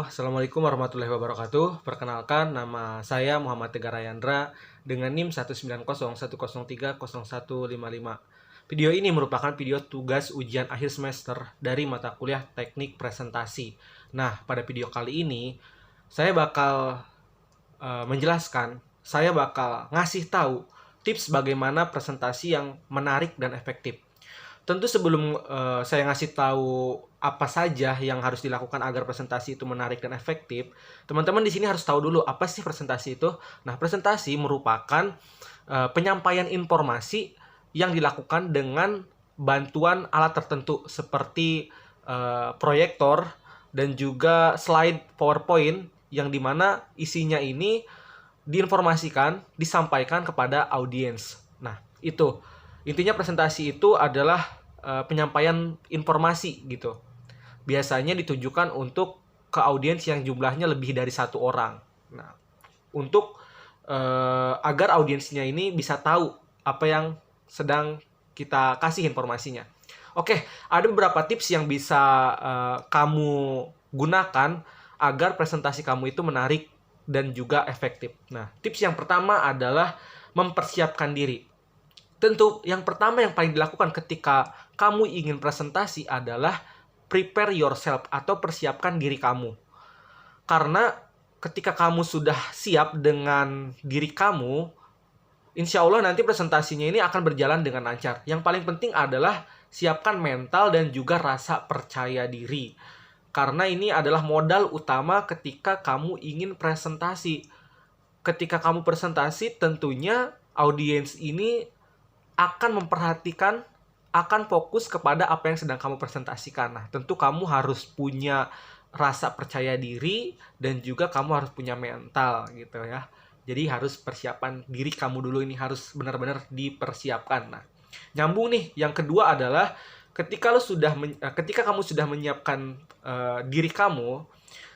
Assalamualaikum warahmatullahi wabarakatuh. Perkenalkan, nama saya Muhammad Tegar Rayandra dengan NIM 19010030155. Video ini merupakan video tugas ujian akhir semester dari mata kuliah Teknik Presentasi. Nah, pada video kali ini saya bakal menjelaskan, saya bakal ngasih tahu tips bagaimana presentasi yang menarik dan efektif. Tentu sebelum saya ngasih tahu apa saja yang harus dilakukan agar presentasi itu menarik dan efektif, teman-teman di sini harus tahu dulu apa sih presentasi itu. Nah, presentasi merupakan penyampaian informasi yang dilakukan dengan bantuan alat tertentu seperti proyektor dan juga slide PowerPoint yang dimana isinya ini diinformasikan, disampaikan kepada audiens. Nah, itu. Intinya presentasi itu adalah penyampaian informasi gitu. Biasanya ditujukan untuk ke audiens yang jumlahnya lebih dari satu orang. Nah, untuk agar audiensnya ini bisa tahu apa yang sedang kita kasih informasinya. Oke, ada beberapa tips yang bisa kamu gunakan agar presentasi kamu itu menarik dan juga efektif. Nah, tips yang pertama adalah mempersiapkan diri. Tentu, yang pertama yang paling dilakukan ketika kamu ingin presentasi adalah prepare yourself atau persiapkan diri kamu. Karena ketika kamu sudah siap dengan diri kamu, insya Allah nanti presentasinya ini akan berjalan dengan lancar. Yang paling penting adalah siapkan mental dan juga rasa percaya diri. Karena ini adalah modal utama ketika kamu ingin presentasi. Ketika kamu presentasi, tentunya audiens ini akan memperhatikan, akan fokus kepada apa yang sedang kamu presentasikan. Nah, tentu kamu harus punya rasa percaya diri dan juga kamu harus punya mental gitu ya. Jadi harus persiapan diri kamu dulu, ini harus benar-benar dipersiapkan. Nah, nyambung nih, yang kedua adalah ketika kamu sudah menyiapkan diri kamu,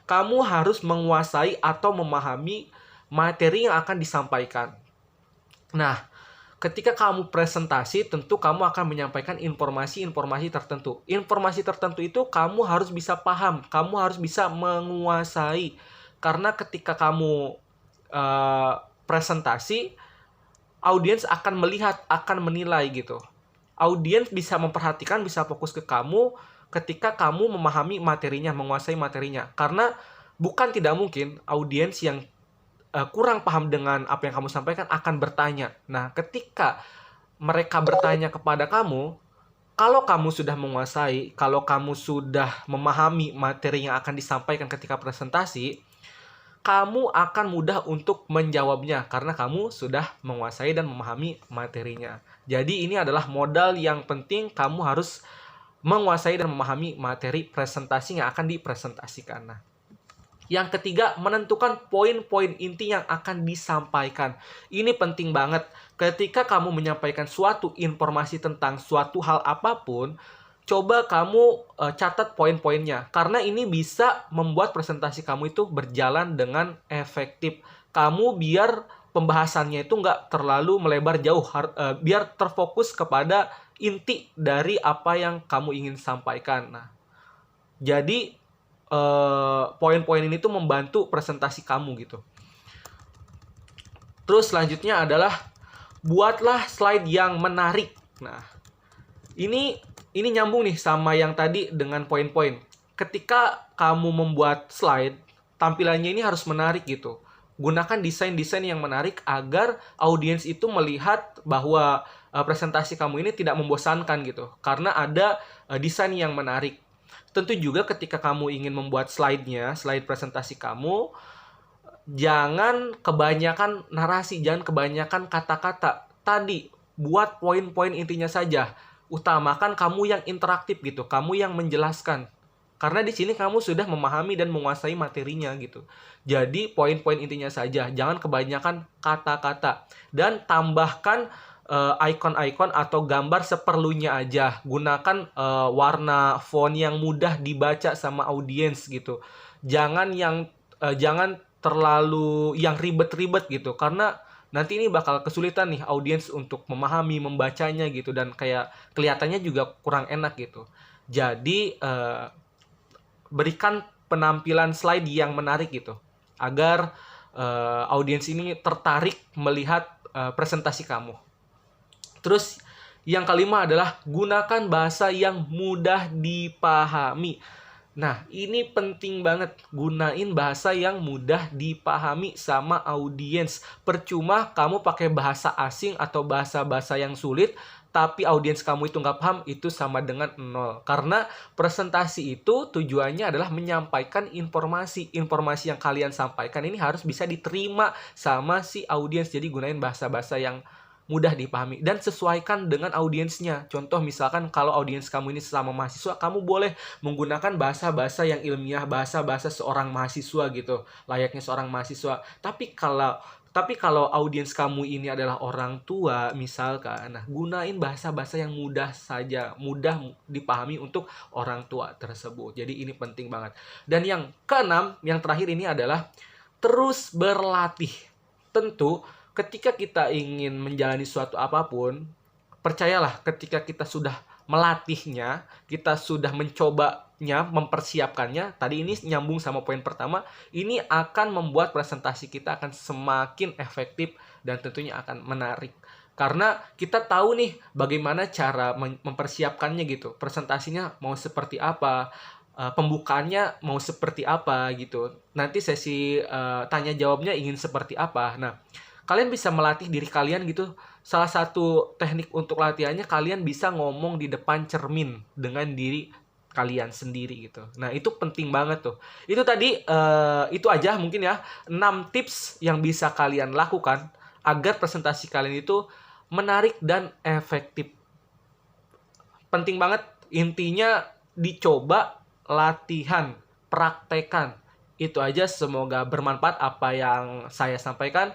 kamu harus menguasai atau memahami materi yang akan disampaikan. Nah, ketika kamu presentasi, tentu kamu akan menyampaikan informasi-informasi tertentu. Informasi tertentu itu kamu harus bisa paham, kamu harus bisa menguasai. Karena ketika kamu presentasi, audiens akan melihat, akan menilai gitu. Audiens bisa memperhatikan, bisa fokus ke kamu ketika kamu memahami materinya, menguasai materinya. Karena bukan tidak mungkin audiens yang kurang paham dengan apa yang kamu sampaikan akan bertanya. Nah, ketika mereka bertanya kepada kamu, kalau kamu sudah menguasai, kalau kamu sudah memahami materi yang akan disampaikan ketika presentasi, kamu akan mudah untuk menjawabnya karena kamu sudah menguasai dan memahami materinya. Jadi ini adalah modal yang penting, kamu harus menguasai dan memahami materi presentasi yang akan dipresentasikan. Nah, yang ketiga, menentukan poin-poin inti yang akan disampaikan. Ini penting banget. Ketika kamu menyampaikan suatu informasi tentang suatu hal apapun, coba kamu catat poin-poinnya. Karena ini bisa membuat presentasi kamu itu berjalan dengan efektif. Kamu biar pembahasannya itu nggak terlalu melebar jauh. Biar terfokus kepada inti dari apa yang kamu ingin sampaikan. Nah, jadi poin-poin ini tuh membantu presentasi kamu gitu. Terus selanjutnya adalah buatlah slide yang menarik. Nah, ini nyambung nih sama yang tadi dengan poin-poin. Ketika kamu membuat slide, tampilannya ini harus menarik gitu. Gunakan desain-desain yang menarik agar audiens itu melihat bahwa presentasi kamu ini tidak membosankan gitu. Karena ada desain yang menarik. Tentu juga ketika kamu ingin membuat slide-nya, slide presentasi kamu, jangan kebanyakan narasi, jangan kebanyakan kata-kata. Tadi, buat poin-poin intinya saja. Utamakan kamu yang interaktif gitu, kamu yang menjelaskan. Karena di sini kamu sudah memahami dan menguasai materinya gitu. Jadi, poin-poin intinya saja, jangan kebanyakan kata-kata. Dan tambahkan icon-icon atau gambar seperlunya aja. Gunakan warna font yang mudah dibaca sama audiens gitu. Jangan terlalu yang ribet-ribet gitu, karena nanti ini bakal kesulitan nih audiens untuk memahami, membacanya gitu, dan kayak kelihatannya juga kurang enak gitu. Jadi berikan penampilan slide yang menarik gitu, agar audiens ini tertarik melihat presentasi kamu. Terus yang kelima adalah gunakan bahasa yang mudah dipahami. Nah, ini penting banget. Gunain bahasa yang mudah dipahami sama audiens. Percuma kamu pakai bahasa asing atau bahasa-bahasa yang sulit, tapi audiens kamu itu nggak paham, itu sama dengan nol. Karena presentasi itu tujuannya adalah menyampaikan informasi. Informasi yang kalian sampaikan ini harus bisa diterima sama si audiens. Jadi gunain bahasa-bahasa yang mudah dipahami dan sesuaikan dengan audiensnya. Contoh misalkan kalau audiens kamu ini sesama mahasiswa, kamu boleh menggunakan bahasa-bahasa yang ilmiah, bahasa-bahasa seorang mahasiswa gitu, layaknya seorang mahasiswa. Tapi kalau audiens kamu ini adalah orang tua misalkan, nah gunain bahasa-bahasa yang mudah saja, mudah dipahami untuk orang tua tersebut. Jadi ini penting banget. Dan yang keenam, yang terakhir ini adalah terus berlatih. Tentu ketika kita ingin menjalani suatu apapun, percayalah ketika kita sudah melatihnya, kita sudah mencobanya, mempersiapkannya, tadi ini nyambung sama poin pertama, ini akan membuat presentasi kita akan semakin efektif dan tentunya akan menarik. Karena kita tahu nih bagaimana cara mempersiapkannya gitu. Presentasinya mau seperti apa, pembukaannya mau seperti apa gitu. Nanti sesi tanya jawabnya ingin seperti apa. Nah, kalian bisa melatih diri kalian gitu. Salah satu teknik untuk latihannya, kalian bisa ngomong di depan cermin dengan diri kalian sendiri gitu. Nah, itu penting banget tuh. Itu tadi itu aja mungkin ya 6 tips yang bisa kalian lakukan agar presentasi kalian itu menarik dan efektif. Penting banget, intinya dicoba, latihan, praktekan. Itu aja, semoga bermanfaat apa yang saya sampaikan.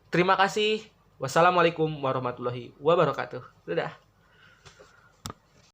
Terima kasih. Wassalamualaikum warahmatullahi wabarakatuh. Dadah.